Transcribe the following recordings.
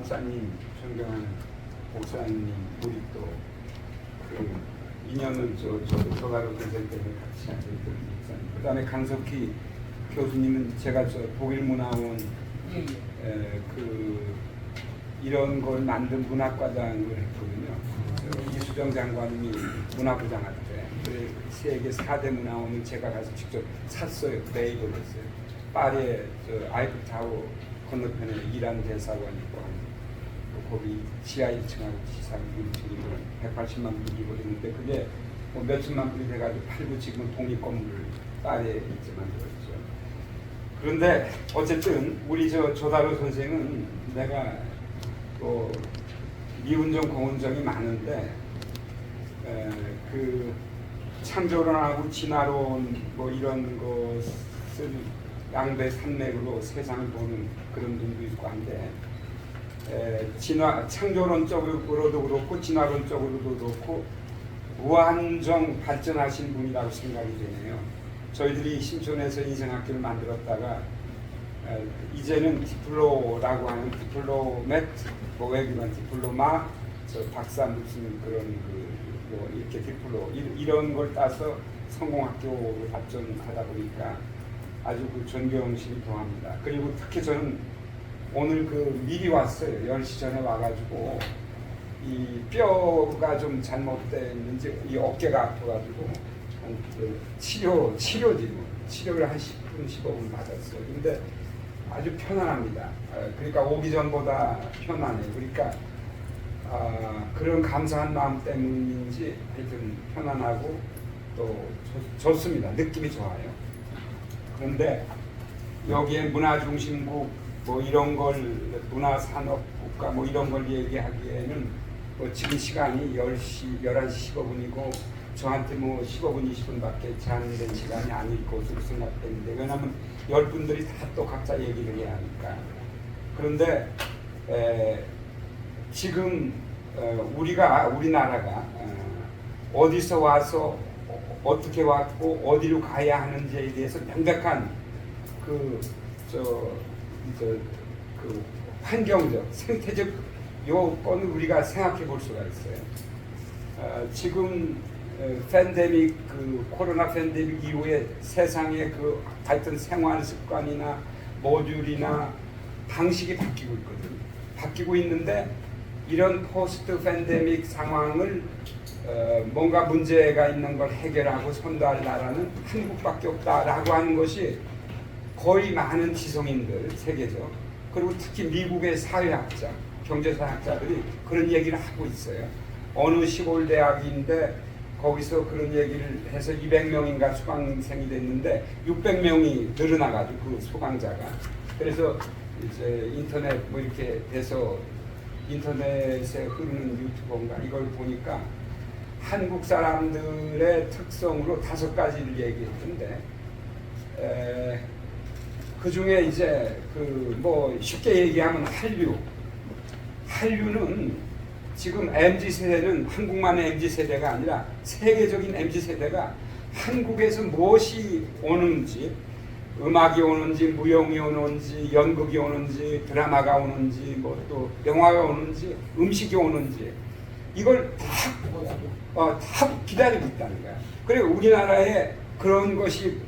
목사님, 존경하는 목사님, 우리 또그 인연을 조가로 선생 때문에 같이 앉아있던 목사님. 그 다음에 강석희 교수님은 제가 독일문화원 그 이런 걸 만든 문학과장을 했거든요. 이수정 장관님이 문화부장 할 때. 그래 세계 4대 문화원을 제가 가서 직접 샀어요. 매입을 했어요. 파리에 아이프타워 건너편에 이란 대사관 있고 거기 지하 1층하고 지상 1층이 180만 불이고 있는데 그게 뭐 몇천만 불이 돼가지고 팔고 지금은 독립 건물을 파리에 이제 만들었죠. 그런데 어쨌든 우리 조다로 선생은 내가 뭐 미운정 공운정이 많은데 그 창조론하고 진화론 뭐 이런 것을 양배 산맥으로 세상을 보는 그런 눈도 있고 한데 창조론적으로도 그렇고 진화론적으로도 그렇고 무한정 발전하신 분이라고 생각이 되네요. 저희들이 신촌에서 인생학교를 만들었다가 이제는 디플로라고 하는 디플로메트, 뭐 외교관 디플로마, 박사 무슨 그런 뭐 이렇게 디플로 이런 걸 따서 성공학교로 발전하다 보니까 아주 그 존경심이 더합니다. 그리고 특히 저는 오늘 그 미리 왔어요. 10시 전에 와가지고 이 뼈가 좀 잘못됐는지 이 어깨가 아파가지고 치료지 뭐. 치료를 한 10분 15분 받았어요. 근데 아주 편안합니다. 그러니까 오기 전보다 편안해요. 그러니까 그런 감사한 마음 때문인지 하여튼 편안하고 또 좋습니다. 느낌이 좋아요. 그런데 여기에 문화중심국 뭐 이런 걸 문화산업국가 뭐 이런 걸 얘기하기에는 뭐 지금 시간이 11시 15분이고 저한테 뭐 15분 20분밖에 제한된 시간이 아닐 것으로 생각되는데 왜냐하면 10분들이 다 또 각자 얘기를 해야 하니까. 그런데 지금 우리나라가 어디서 와서 어떻게 왔고 어디로 가야 하는지에 대해서 명백한 그 환경적 생태적 요건을 우리가 생각해 볼 수가 있어요. 지금 팬데믹 코로나 팬데믹 이후에 세상의 하여튼 생활 습관이나 모듈이나 방식이 바뀌고 있거든요. 바뀌고 있는데 이런 포스트 팬데믹 상황을 뭔가 문제가 있는 걸 해결하고 선도할 나라는 한국밖에 없다라고 하는 것이 거의 많은 지성인들 세계적 그리고 특히 미국의 사회학자, 경제사학자들이 그런 얘기를 하고 있어요. 어느 시골 대학인데 거기서 그런 얘기를 해서 200명인가 수강생이 됐는데 600명이 늘어나가지고 그 수강자가 그래서 이제 인터넷 뭐 이렇게 돼서 인터넷에 흐르는 유튜브인가 이걸 보니까 한국 사람들의 특성으로 5가지를 얘기했는데 그 중에 이제 뭐 쉽게 얘기하면 한류는 지금 MZ세대는 한국만의 MZ세대가 아니라 세계적인 MZ세대가 한국에서 무엇이 오는지 음악이 오는지 무용이 오는지 연극이 오는지 드라마가 오는지 뭐 또 영화가 오는지 음식이 오는지 이걸 다 기다리고 있다는 거야. 그리고 우리나라에 그런 것이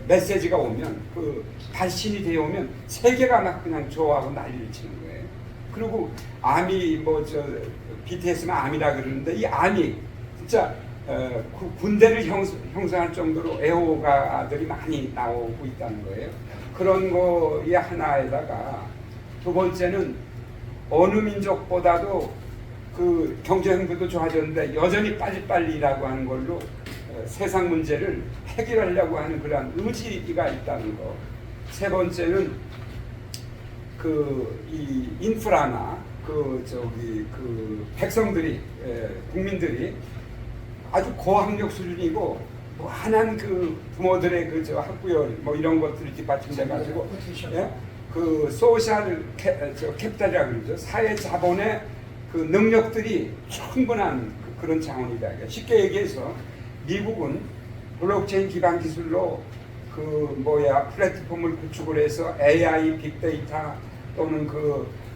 메시지가 오면 발신이 되어 오면 세계가 막 그냥 좋아하고 난리를 치는 거예요. 그리고 아미 BTS는 아미라 그러는데 이 아미 진짜 군대를 형성할 정도로 애호가들이 많이 나오고 있다는 거예요. 그런 거에 하나에다가 두 번째는 어느 민족보다도 경제 형편도 좋아졌는데 여전히 빨리빨리라고 하는 걸로 세상 문제를 해결하려고 하는 그러한 의지가 있다는 거. 세 번째는 이 인프라나 백성들이 국민들이 아주 고학력 수준이고 무한한 부모들의 학구열 뭐 이런 것들이 뒷받침돼 가지고 소셜 캐피탈이라고 그러죠. 사회 자본의 능력들이 충분한 그런 차원이다. 쉽게 얘기해서 미국은 블록체인 기반 기술로 플랫폼을 구축을 해서 AI, 빅데이터 또는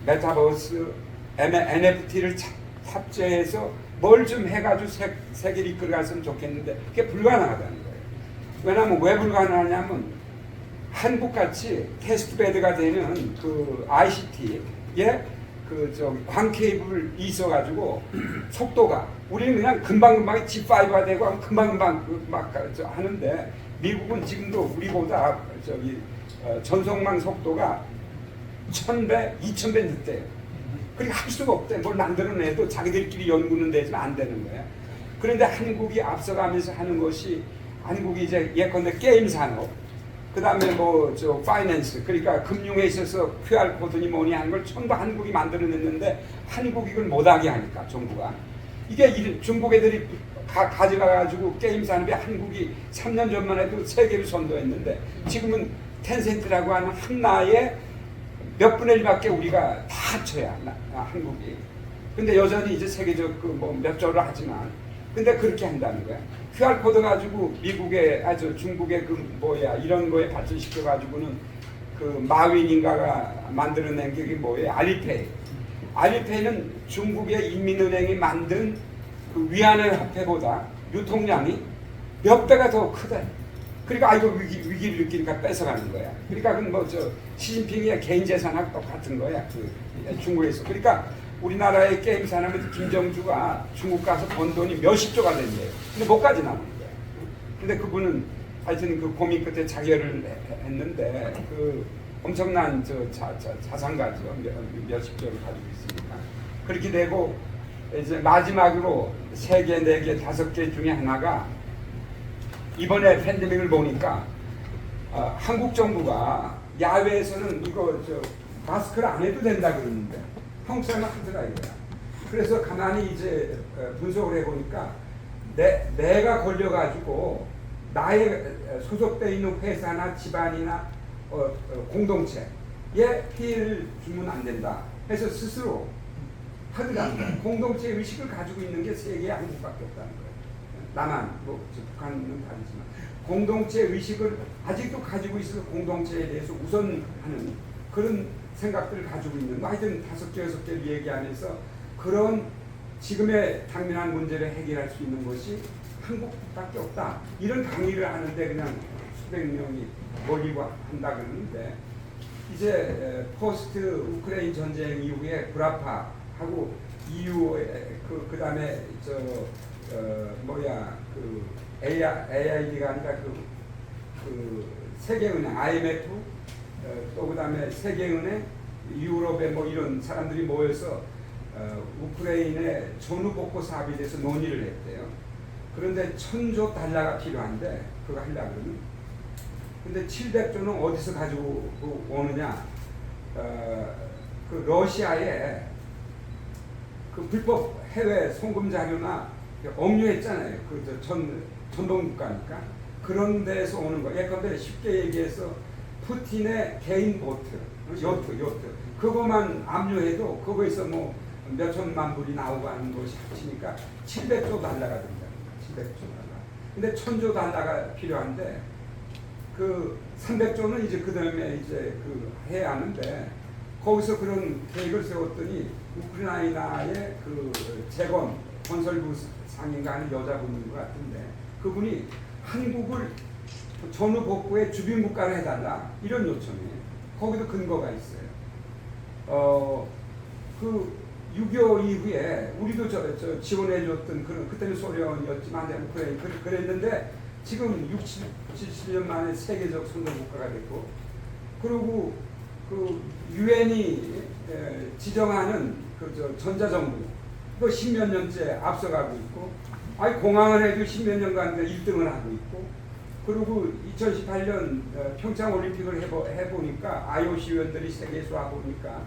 메타버스, NFT를 탑재해서 뭘 좀 해가지고 세계를 이끌어갔으면 좋겠는데 그게 불가능하다는 거예요. 왜냐하면 왜 불가능하냐면 한국같이 테스트베드가 되는 그 ICT에 광 케이블이 있어가지고 속도가 우리는 그냥 금방금방 G5가 되고 금방금방 막 하는데 미국은 지금도 우리보다 전송망 속도가 1000배, 2000배 늦대요. 그러니까 할 수가 없대. 뭘 만들어내도 자기들끼리 연구는 되지만 안 되는 거야. 그런데 한국이 앞서가면서 하는 것이 한국이 이제 예컨대 게임 산업, 그 다음에 파이낸스, 그러니까 금융에 있어서 QR 코드니 뭐니 하는 걸 전부 한국이 만들어냈는데 한국이 이걸 못하게 하니까 정부가 이게 중국 애들이 가져가가지고 게임 산업에 한국이 3년 전만 해도 세계를 선도했는데 지금은 텐센트라고 하는 한나의 몇 분의 1밖에 우리가 다 합쳐야 한국이. 근데 여전히 이제 세계적 몇 조를 하지만 근데 그렇게 한다는 거야. QR 코드 가지고 미국의 중국의 이런 거에 발전시켜 가지고는 그 마윈인가가 만들어낸 게 뭐예요? 알리페이. 알리페이는 중국의 인민은행이 만든 그 위안화 화폐보다 유통량이 몇 배가 더 크다. 그러니까 이거 위기를 느끼니까 뺏어가는 거야. 그러니까 그건 시진핑의 개인 재산하고 똑같은 거야. 중국에서. 그러니까 우리나라의 게임 산업에서 김정주가 중국 가서 번 돈이 몇십 조가 된대요. 근데 못까지 나오는 거야. 근데 그분은 하여튼 그 고민 끝에 자결을 했는데 그 엄청난 자산가죠. 몇십 조를 가지고 있으니까. 그렇게 되고 이제 마지막으로 3개, 4개, 5개 중에 하나가 이번에 팬데믹을 보니까 한국 정부가 야외에서는 이거 마스크를 안 해도 된다 그러는데 한국 사람은 하더라 이거야. 그래서 가만히 이제 분석을 해보니까 내가 걸려가지고 나의 소속돼 있는 회사나 집안이나 공동체에 피해를 주면 안 된다 해서 스스로 하더라고요. 공동체 의식을 가지고 있는 게 세계에 한국밖에 없다는 거예요. 남한, 북한은 다르지만 공동체 의식을 아직도 가지고 있어서 공동체에 대해서 우선하는 그런 생각들을 가지고 있는 거. 하여튼 5개, 6개를 얘기하면서 그런 지금의 당면한 문제를 해결할 수 있는 것이 한국밖에 없다. 이런 강의를 하는데 그냥 수백 명이 몰리고 한다 그러는데 이제 포스트 우크라이나 전쟁 이후에 불화파하고 EU의 그 다음에 AID가 아니라 그 세계은행 IMF 또 그다음에 세계은행 유럽의 이런 사람들이 모여서 우크라이나의 전후 복구 사업에 대해서 논의를 했대요. 그런데 1000조 달러가 필요한데 그거 하려고 그러면 근데 700조는 어디서 가지고 오느냐? 그 러시아에 그 불법 해외 송금 자료나 억류했잖아요. 그 전동국가니까 그런 데서 오는 거. 예컨대 쉽게 얘기해서 푸틴의 개인 보트, 요트 그거만 압류해도 그거에서 몇 천만 불이 나오고 하는 것이 합치니까 700조 달러가 된다. 700조 달러. 근데 1000조 달러가 필요한데 그 300조는 이제 그 다음에 이제 해야 하는데 거기서 그런 계획을 세웠더니 우크라이나의 그 재건 건설부 상인가 하는 여자분인 것 같은데 그분이 한국을 전후 복구의 주빈 국가로 해달라 이런 요청이에요. 거기도 근거가 있어요. 그 6.25 이후에 우리도 지원해줬던 그때는 소련이었지만 우크라이나 그랬는데 지금 60, 70년 만에 세계적 선도 국가가 됐고 그리고 그 유엔이 지정하는 전자정부 그 10몇 년째 앞서가고 있고 공항을 해도 10몇 년간 1등을 하고 있고 그리고 2018년 평창 올림픽을 해보니까 IOC 위원들이 세계에서 와보니까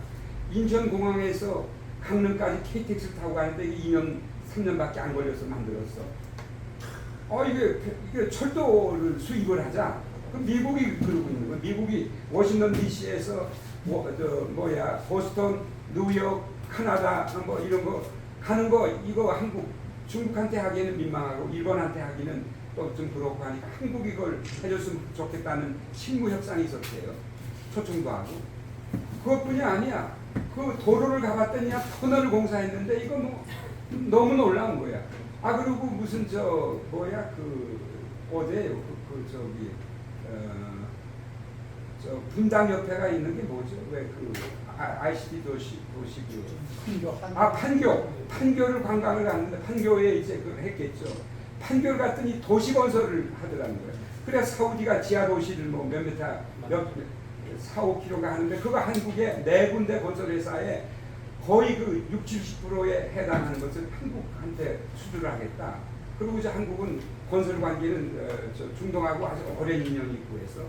인천공항에서 강릉까지 KTX를 타고 가는데 2년, 3년밖에 안 걸려서 만들었어. 이게 철도를 수입을 하자. 그럼 미국이 그러고 있는 거야. 미국이 워싱턴 DC에서 보스턴, 뉴욕, 캐나다 이런 거 가는 거 이거 한국 중국한테 하기에는 민망하고 일본한테 하기는 또 좀 그렇고 하니까 한국 이걸 해줬으면 좋겠다는 실무 협상이 있었대요. 초청도 하고 그것뿐이 아니야. 그 도로를 가봤더니 터널을 공사했는데 이거 뭐 너무 놀라운 거야. 아 그리고 무슨 저 뭐야 그 어디에요? 저기 저 분당 옆에가 있는 게 뭐죠? 왜 그 ICT 도시구 판교를 관광을 갔는데 판교에 이제 그 했겠죠. 판교를 갔더니 도시 건설을 하더라는 거예요. 그래서 사우디가 지하 도시를 뭐 몇 미터 몇 4, 5km가 하는데 그거 한국의 네 군데 건설회사에 거의 그 60, 70%에 해당하는 것을 한국한테 수주를 하겠다. 그리고 이제 한국은 건설 관계는 중동하고 아주 오랜 인연이 있고 해서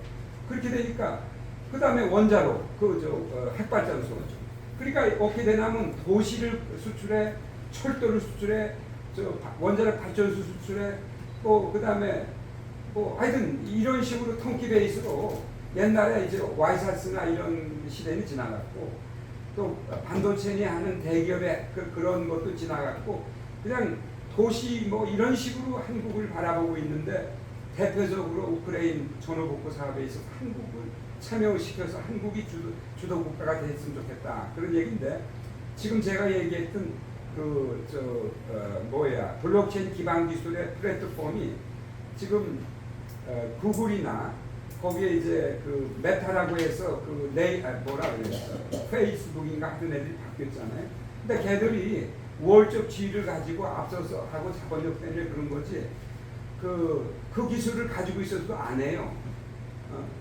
그렇게 되니까 그 다음에 원자로 핵발전소 그러니까 어떻게 되냐면 도시를 수출해 철도를 수출해 원자력 발전소 수출해 그 다음에 하여튼 이런 식으로 턴키 베이스로 옛날에 이제 와이사스나 이런 시대는 지나갔고 또 반도체니 하는 대기업의 그런 것도 지나갔고 그냥 도시 뭐 이런 식으로 한국을 바라보고 있는데 대표적으로 우크라이나 전후복구 사업에 있어서 한국을 참여시켜서 한국이 주도 국가가 됐으면 좋겠다 그런 얘기인데 지금 제가 얘기했던 블록체인 기반 기술의 플랫폼이 지금 구글이나 거기에 이제 그 메타라고 해서 뭐라 그랬어 페이스북인가 하던 애들이 바뀌었잖아요. 근데 걔들이 우월적 지위를 가지고 앞서서 하고 자본력 때문에 그런 거지 그 기술을 가지고 있어도 안 해요.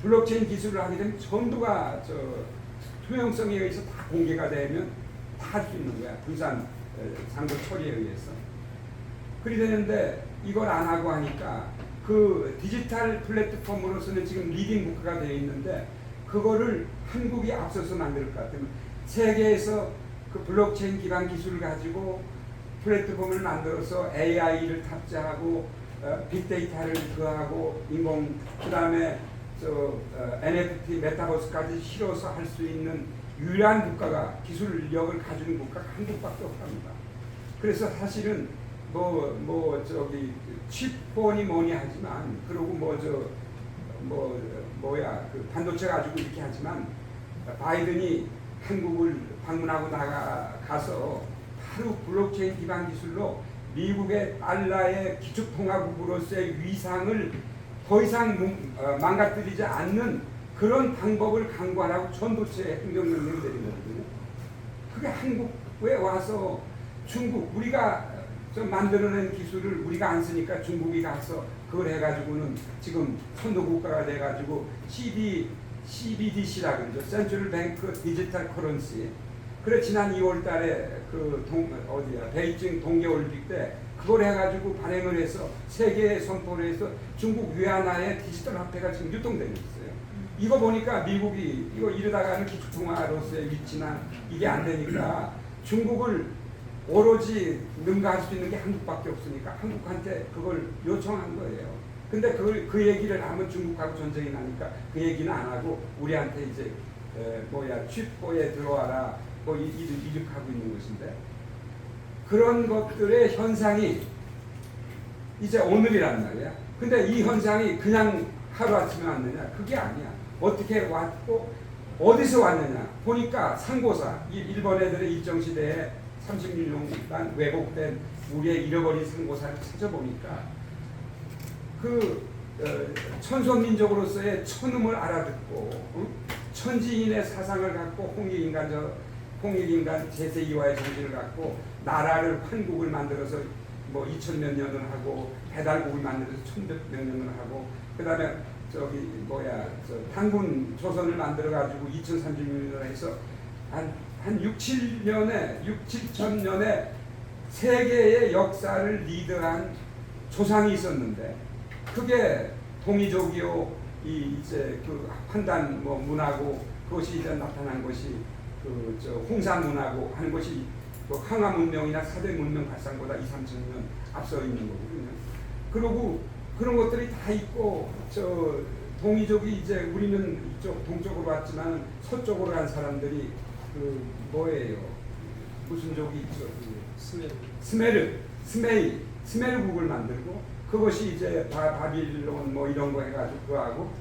블록체인 기술을 하게 되면 전부가 투명성에 의해서 다 공개가 되면 다 할 수 있는 거야. 분산 상도 처리에 의해서. 그리 되는데 이걸 안 하고 하니까 그 디지털 플랫폼으로서는 지금 리딩 국가가 되어 있는데 그거를 한국이 앞서서 만들 것 같으면 세계에서 그 블록체인 기반 기술을 가지고 플랫폼을 만들어서 AI를 탑재하고 빅데이터를 그하고 인공 그다음에 NFT 메타버스까지 실어서 할 수 있는 유일한 국가가 기술력을 가지는 국가가 한국밖에 없답니다. 그래서 사실은 칩폰이 뭐니 하지만 그리고 그 반도체 가지고 이렇게 하지만 바이든이 한국을 방문하고 나가서 바로 블록체인 기반 기술로 미국의 달러의 기축통화국으로서의 위상을 더 이상 망가뜨리지 않는 그런 방법을 강구하라고 전도체 행정명령을 내린 거거든요. 그게 한국에 와서 중국 우리가 만들어낸 기술을 우리가 안 쓰니까 중국이 가서 그걸 해가지고는 지금 선도국가가 돼가지고 CBDC라 그러죠. 센트럴 뱅크 디지털 커런시. 그래 지난 2월달에 베이징 동계올림픽 때 그걸 해가지고 발행을 해서 세계에 선포를 해서 중국 위안화의 디지털 화폐가 지금 유통되고 있어요. 이거 보니까 미국이 이거 이러다가는 기축통화로서의 위치나 이게 안 되니까 중국을 오로지 능가할 수 있는 게 한국밖에 없으니까 한국한테 그걸 요청한 거예요. 근데 그 얘기를 하면 중국하고 전쟁이 나니까 그 얘기는 안 하고 우리한테 이제 칩보에 들어와라 이륙하고 있는 것인데 그런 것들의 현상이 이제 오늘이란 말이야. 근데 이 현상이 그냥 하루아침에 왔느냐? 그게 아니야. 어떻게 왔고 어디서 왔느냐? 보니까 상고사 일본 애들의 일정시대에 36년간 왜곡된 우리의 잃어버린 상고사를 찾아보니까 천손민족으로서의 천음을 알아듣고 천지인의 사상을 갖고 홍익인간 제2와의 정신을 갖고 나라를 한국을 만들어서 2000몇 년을 하고 배달국을 만들어서 1000몇 년을 하고 그 다음에 단군 조선을 만들어가지고 2036년을 해서 한 6, 7천년의 세계의 역사를 리드한 조상이 있었는데 그게 동이족이요 이제 판단 문화고 그것이 이제 나타난 것이 홍산 문화고 하는 것이 항화 문명이나 사대 문명 발상보다 2, 3천 년 앞서 있는 거거든요. 그리고 그런 것들이 다 있고 동이족이 이제 우리는 이쪽 동쪽으로 왔지만 서쪽으로 간 사람들이 뭐예요? 무슨 족이 있죠? 스메르국을 만들고 그것이 이제 바빌론 이런 거 해가지고 그거하고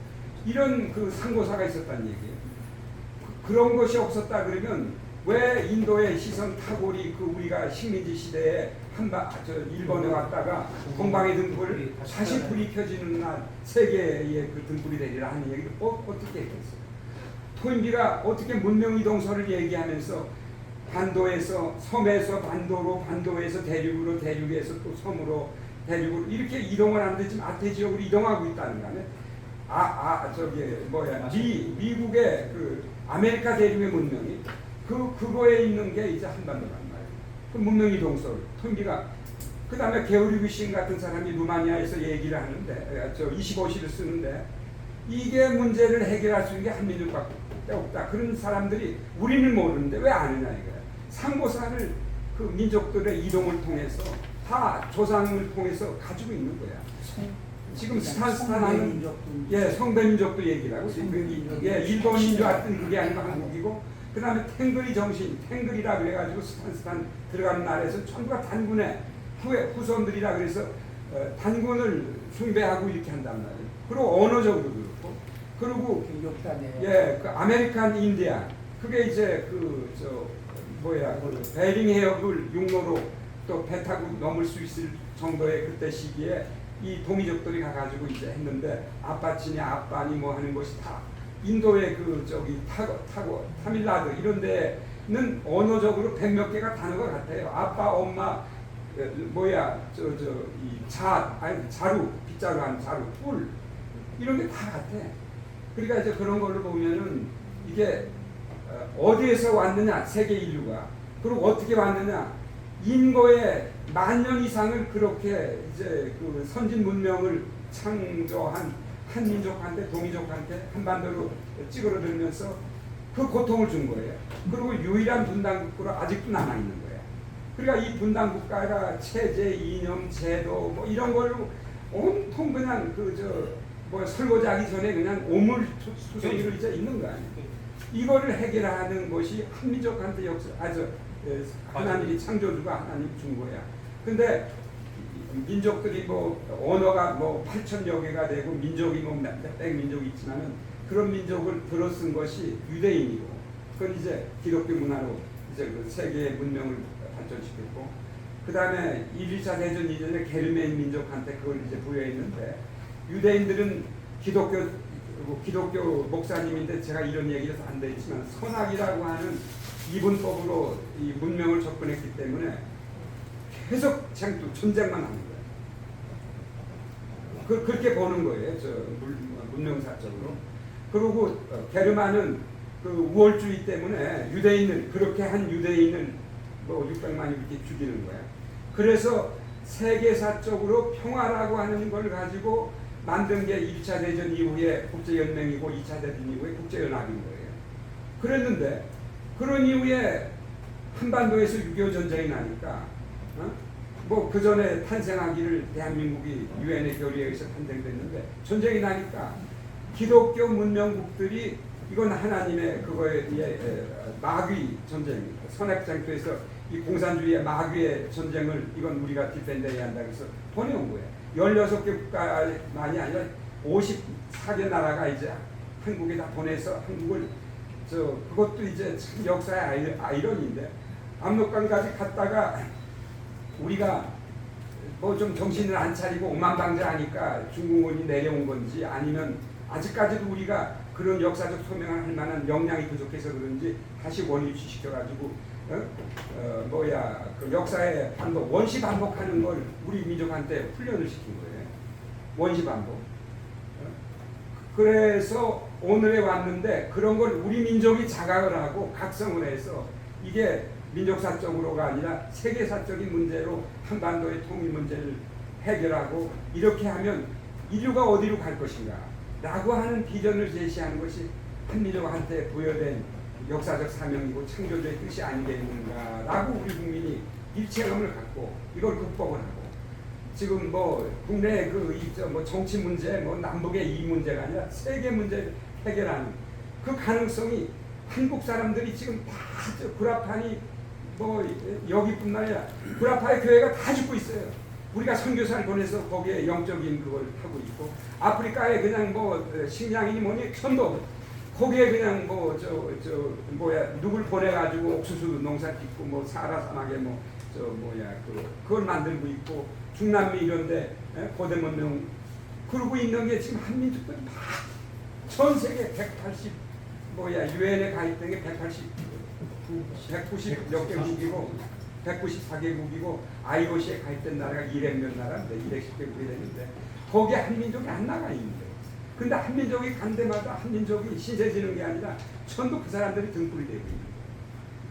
이런 상고사가 있었다는 얘기예요. 그런 것이 없었다 그러면 왜 인도의 시선 타골이 그 우리가 식민지 시대에 일본에 왔다가 동방의 등불 다시 불이 켜지는 날 세계의 그 등불이 되리라 하는 얘기를 어떻게 했겠어요? 토인비가 어떻게 문명이동설을 얘기하면서 반도에서 섬에서 반도로, 반도에서 대륙으로, 대륙에서 또 섬으로, 대륙으로 이렇게 이동을 하는데 지금 아태 지역으로 이동하고 있다는 거네. 미국의 그 아메리카 대륙의 문명이 그거에 있는 게 이제 한반도란 말이에요. 그 문명이동설 토인비가 그 다음에 게오르기신 같은 사람이 루마니아에서 얘기를 하는데 25시를 쓰는데 이게 문제를 해결할 수 있는 게 한민족밖에 없다. 그런 사람들이 우리는 모르는데 왜 아느냐 이거야. 상고사를 그 민족들의 이동을 통해서 다 조상을 통해서 가지고 있는 거야. 지금 스탄하는 성배민족도 얘기를 하고 일본 민족 같은 그게 아니고 한국이고 그 다음에 탱글이 정신, 탱글이라 그래가지고 스탄 들어가는 나라에서 전부가 단군의 후손들이라 그래서 단군을 숭배하고 이렇게 한단 말이에요. 그리고 언어적으로도 그렇고 그리고 그 아메리칸 인디안 그게 이제 그 베링 해협을 육로로 또 배 타고 넘을 수 있을 정도의 그때 시기에 이 동이족들이 가가지고 이제 했는데 아빠치니 아빠니 뭐 하는 것이 다 인도의 그 타밀라드 이런 데는 언어적으로 100몇 개가 단어가 같아요. 아빠, 엄마, 자루, 빗자루 한 자루, 뿔 이런 게 다 같아. 그러니까 이제 그런 걸로 보면은 이게 어디에서 왔느냐 세계 인류가 그리고 어떻게 왔느냐 인거의 10,000년 이상을 그렇게 이제 그 선진 문명을 창조한 한민족한테 동이족한테 한반도로 찌그러들면서 그 고통을 준 거예요. 그리고 유일한 분단국가로 아직도 남아 있는 거예요. 그러니까 이 분단국가가 체제, 이념, 제도 뭐 이런 걸로 온통 그냥 설거지하기 전에 그냥 오물투성이로 이제 있는 거 아니에요. 이거를 해결하는 것이 한민족한테 하나님이 창조주가 하나님 준 거야. 근데 민족들이 언어가 8,000여 개가 되고 민족이 몇백 민족이 있지만은 그런 민족을 들어쓴 것이 유대인이고 그건 이제 기독교 문화로 이제 그 세계의 문명을 발전시켰고 그 다음에 1, 2차 대전 이전에 게르멘 민족한테 그걸 이제 부여했는데 유대인들은 기독교 목사님인데 제가 이런 얘기를 안 되지만 선악이라고 하는 이분법으로 이 문명을 접근했기 때문에 계속 전쟁만 하는 거예요. 그렇게 보는 거예요. 문명사적으로. 그리고 게르만은 그 우월주의 때문에 그렇게 한 유대인을 600만이 이렇게 죽이는 거야. 그래서 세계사적으로 평화라고 하는 걸 가지고 만든 게 1차 대전 이후에 국제연맹이고 2차 대전 이후에 국제연합인 거예요. 그랬는데 그런 이후에 한반도에서 6.25 전쟁이 나니까 그 전에 탄생하기를 대한민국이 유엔의 결의에 의해서 탄생됐는데 전쟁이 나니까 기독교 문명국들이 이건 하나님의 그거에 마귀 전쟁입니다. 선악장터에서 이 공산주의의 마귀의 전쟁을 이건 우리가 디펜드해야 한다 그래서 보내온 거예요. 16개 국가만이 아니라 54개 나라가 이제 한국에다 보내서 한국을 그것도 이제 참 역사의 아이러니인데 압록강까지 갔다가 우리가 좀 정신을 안 차리고 오만방자하니까 중국군이 내려온 건지 아니면 아직까지도 우리가 그런 역사적 소명을 할 만한 역량이 부족해서 그런지 다시 원위치시켜가지고 그 역사의 원시 반복하는 걸 우리 민족한테 훈련을 시킨 거예요. 원시 반복. 그래서 오늘에 왔는데 그런 걸 우리 민족이 자각을 하고 각성을 해서 이게 민족사적으로가 아니라 세계사적인 문제로 한반도의 통일 문제를 해결하고 이렇게 하면 인류가 어디로 갈 것인가 라고 하는 비전을 제시하는 것이 한민족한테 부여된 역사적 사명이고 창조주의 뜻이 아니겠는가 라고 우리 국민이 일체감을 갖고 이걸 극복을 하고 지금 국내 정치 문제 남북의 이 문제가 아니라 세계 문제를 해결하는 그 가능성이 한국 사람들이 지금 다 구라판이 여기뿐만 아니라 구라파의 교회가 다 죽고 있어요. 우리가 선교사를 보내서 거기에 영적인 그걸 하고 있고 아프리카에 그냥 식량이니 뭐니 전부 거기에 그냥 뭐 뭐야 누굴 보내가지고 옥수수 농사 짓고 뭐 사하라 사막에 뭐 그걸 만들고 있고 중남미 이런데 고대 문명 그러고 있는 게 지금 한민족들이 막 전 세계 180 유엔에 가 있던 게 190 몇 개국이고 194개국이고 IOC에 가 있던 나라가 200몇 나라인데 210개국이 되는데 거기에 한민족이 안 나가 있는데 근데 한민족이 간 데마다 한민족이 신세지는 게 아니라 전부 그 사람들이 등불이 되고 있는 거예요.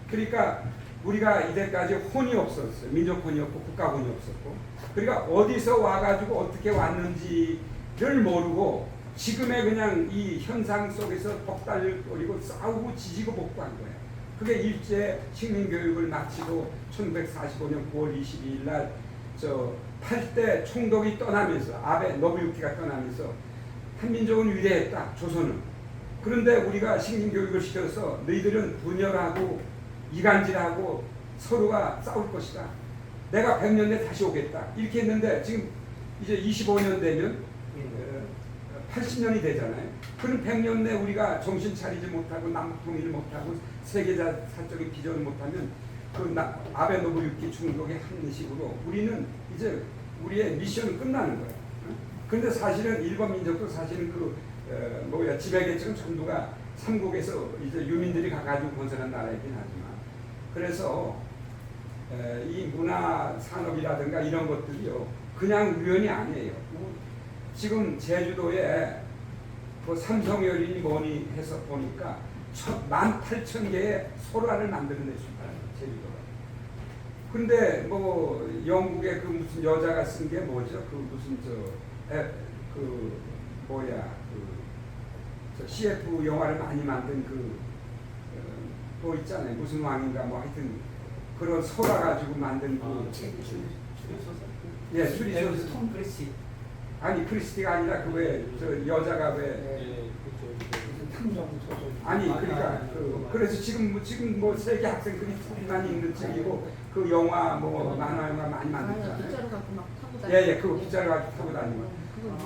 그러니까 우리가 이제까지 혼이 없었어요. 민족 혼이 없고 국가 혼이 없었고 그러니까 어디서 와가지고 어떻게 왔는지를 모르고 지금의 그냥 이 현상 속에서 벅달거리고 싸우고 지지고 복구한 거예요. 그게 일제 식민교육을 마치고 1945년 9월 22일 날 8대 총독이 떠나면서 아베 노부유키가 떠나면서 한민족은 위대했다. 조선은. 그런데 우리가 식민교육을 시켜서 너희들은 분열하고 이간질하고 서로가 싸울 것이다. 내가 100년 내에 다시 오겠다. 이렇게 했는데 지금 이제 25년 되면 80년이 되잖아요. 그럼 100년 내에 우리가 정신 차리지 못하고 남북 통일을 못하고 세계사적인 비전을 못하면 그 아베 노부유키 중독의 한식으로 우리는 이제 우리의 미션은 끝나는 거예요. 그런데 사실은 일본 민족도 사실은 지배계층은 전부가 삼국에서 이제 유민들이 가가지고 건설한 나라이긴 하지만 그래서 이 문화 산업이라든가 이런 것들이요 그냥 우연이 아니에요. 지금 제주도에 그 삼성열린이 뭐니 해서 보니까 18,000개의 소라를 만들어냈습니다. 제주도가. 근데 뭐 영국의 그 무슨 여자가 쓴 게 뭐죠? 그 무슨 CF 영화를 많이 만든 또 있잖아요. 무슨 왕인가 뭐 하여튼 그런 소라 가지고 만든 추리소설. 톰 크리스티. 아니 크리스티가 아니라 그 왜 여자가 왜 아니 그러니까 그래서 지금 뭐 세계 학생들이 많이 읽는 책이고 그 영화 뭐 만화 영화 많이 만들잖아요. 빗자루 갖고 막 타고 다니고. 예예 그거 빗자루 가지고 타고 다니고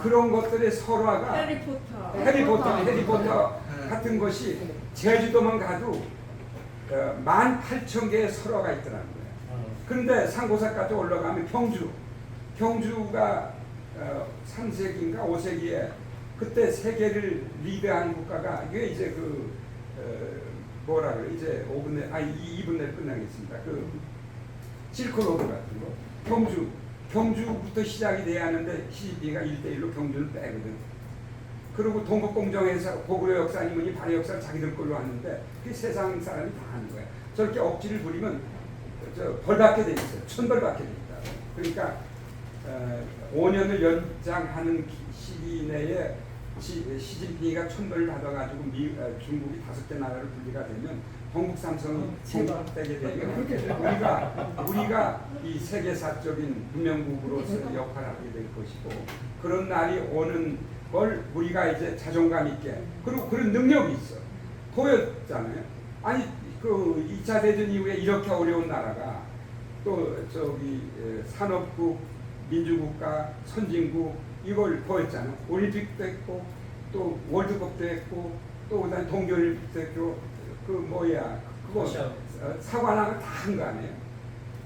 그런 것들의 설화가 해리포터 같은 것이 제주도만 가도 18,000개의 설화가 있더라고요. 그런데 상고사까지 올라가면 경주가 3세기인가 5세기에 그때 세계를 리드한 국가가 이게 이제 뭐라 그래 이제 2분 내로 끝나겠습니다. 실크로드 같은 거 경주부터 시작이 돼야 하는데 시집이가 1대1로 경주를 빼거든. 그리고 동국공정에서 고구려 역사님이 발해 역사를 자기들 걸로 하는데 그게 세상 사람이 다 하는 거야. 저렇게 억지를 부리면 벌받게 돼 있어요. 천벌받게 돼 있다. 그러니까 5년을 연장하는 시기 내에 시진핑이가 천벌을 받아가지고 중국이 5개 나라를 분리가 되면 동북 삼성이 공격되게 되면 우리가 이 세계사적인 문명국으로서 역할을 하게 될 것이고 그런 날이 오는 걸 우리가 이제 자존감 있게 그리고 그런 능력이 있어 보였잖아요. 아니 2차 대전 이후에 이렇게 어려운 나라가 또 산업국 민주국가 선진국 이걸 보였잖아요. 올림픽도 했고 또 월드컵도 했고 또 그다음에 동계올림픽도 했고 그거 사관왕을 다 한 거 아니에요.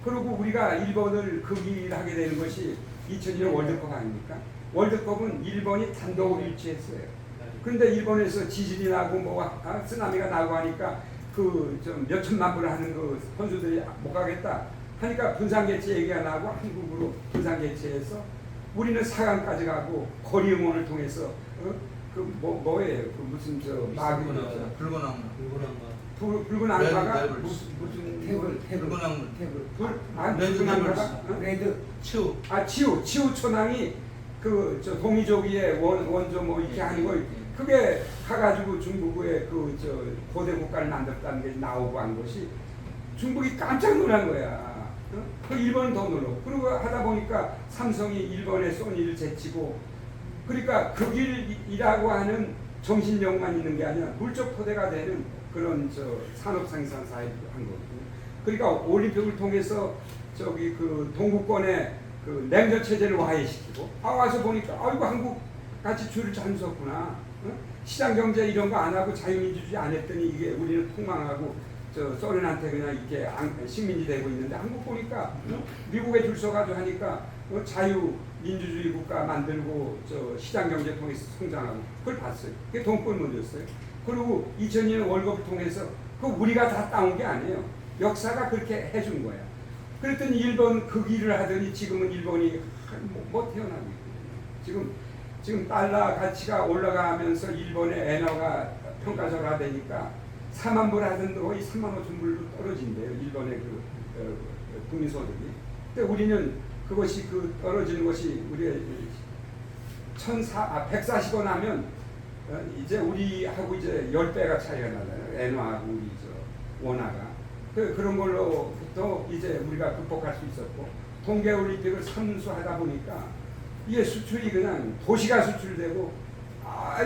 그리고 우리가 일본을 극일하게 되는 것이 2002년 월드컵 아닙니까? 월드컵은 일본이 단독으로 유치했어요. 그런데 일본에서 지진이 나고 쓰나미가 나고 하니까 몇 천만 불을 하는 선수들이 못 가겠다 하니까 분산개최 얘기가 나고 한국으로 분산개최해서 우리는 4강까지 가고 거리 응원을 통해서 뭐예요? 무슨 붉은 악마가 무슨 붉은 악마 붉은 악마가 레드 치우 초낭이 동이조기의 원조 뭐 이렇게 하는 거 그게 가가지고 중국의 고대 국가를 만들었다는 게 나오고 한 것이 중국이 깜짝 놀란 거야. 일본은 더 놀라고 그리고 하다 보니까 삼성이 일본의 소니를 제치고 그러니까 극일이라고 하는 정신력만 있는 게 아니라 물적 토대가 되는 그런 산업 생산 사회를 한 거거든요. 그러니까 올림픽을 통해서 동구권에 냉전 체제를 와해시키고 와서 보니까 아이고 한국 같이 줄을 잘 섰구나. 시장 경제 이런 거 안 하고 자유민주주의 안 했더니 이게 우리는 폭망하고 저 소련한테 그냥 이렇게 식민지 되고 있는데 한국 보니까 미국에 줄 서가지고 하니까 자유민주주의 국가 만들고 저 시장 경제 통해서 성장하고 그걸 봤어요. 그게 돈벌 문제였어요. 그리고 2002년 월급을 통해서 그 우리가 다 따온 게 아니에요. 역사가 그렇게 해준 거야. 그랬더니 일본 그 길을 하더니 지금은 일본이 뭐 태어나고 있거든요. 지금 달러 가치가 올라가면서 일본의 엔화가 평가절하되니까 4만 불 하던 거의 3만 5천 불로 떨어진대요. 일본의 국민 소득이. 근데 우리는 그것이 그 떨어지는 것이 우리의 140원 하면 이제 우리하고 이제 10배가 차이가 나잖아요. 엔화하고 우리 저 원화가. 그런 걸로부터 이제 우리가 극복할 수 있었고 동계올림픽을 삼수하다 보니까 이게 수출이 그냥 도시가 수출되고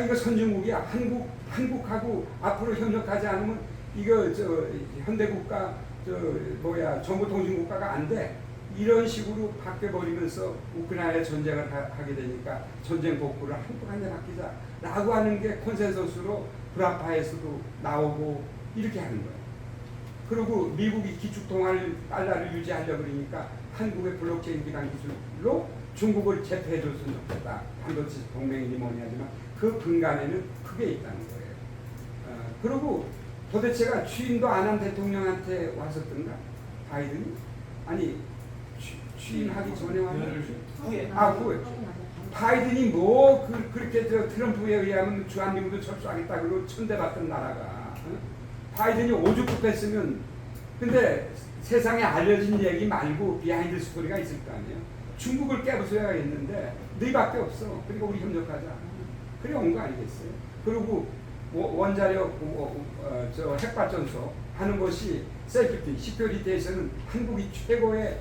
이거 선진국이야. 한국하고 앞으로 협력하지 않으면 이거 저 현대국가 정보통신국가가 안 돼. 이런 식으로 바뀌어버리면서 우크라이나 전쟁을 하게 되니까 전쟁 복구를 한꺼번에 맡기자 라고 하는 게 콘센서스로 불합파에서도 나오고 이렇게 하는 거예요. 그리고 미국이 기축통화를 달러를 유지하려고 그러니까 한국의 블록체인 기반 기술로 중국을 제패해 줬으면 좋겠다. 반도체 동맹이니 뭐니 하지만 그 근간에는 그게 있다는 거예요. 그리고 도대체가 취임도 안 한 대통령한테 왔었던가? 바이든이? 아니 취임하기 전에 왔나? 후에. 바이든이 뭐 그렇게 트럼프에 의하면 주한미군도 철수하겠다 그러고 천대받던 나라가 바이든이 오죽급했으면 근데 세상에 알려진 얘기 말고 비하인드 스토리가 있을 거 아니에요. 중국을 깨부숴야겠는데 너희밖에 없어. 그리고 우리 협력하자. 그래 온 거 아니겠어요. 그리고 원자력 저 핵발전소 하는 것이 세이프티, 시큐리티에서는 한국이 최고의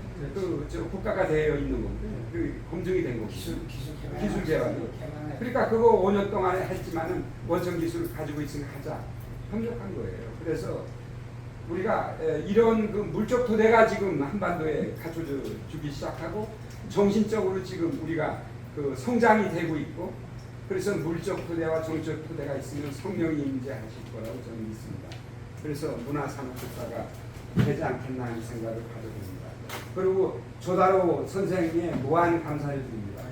저 국가가 되어 있는 겁니다. 그 검증이 된 거고 기술 개발. 그러니까 그거 5년 동안에 했지만은 원천 기술을 가지고 있으면 하자 협력한 거예요. 그래서 우리가 이런 그 물적 토대가 지금 한반도에 갖춰주기 시작하고 정신적으로 지금 우리가 그 성장이 되고 있고 그래서 물적 토대와 정적 토대가 있으면 성령이 임재하실 거라고 저는 믿습니다. 그래서 문화산업국가가 되지 않겠나 하는 생각을 가져봅니다. 그리고 조다로 선생님의 무한 감사를 드립니다.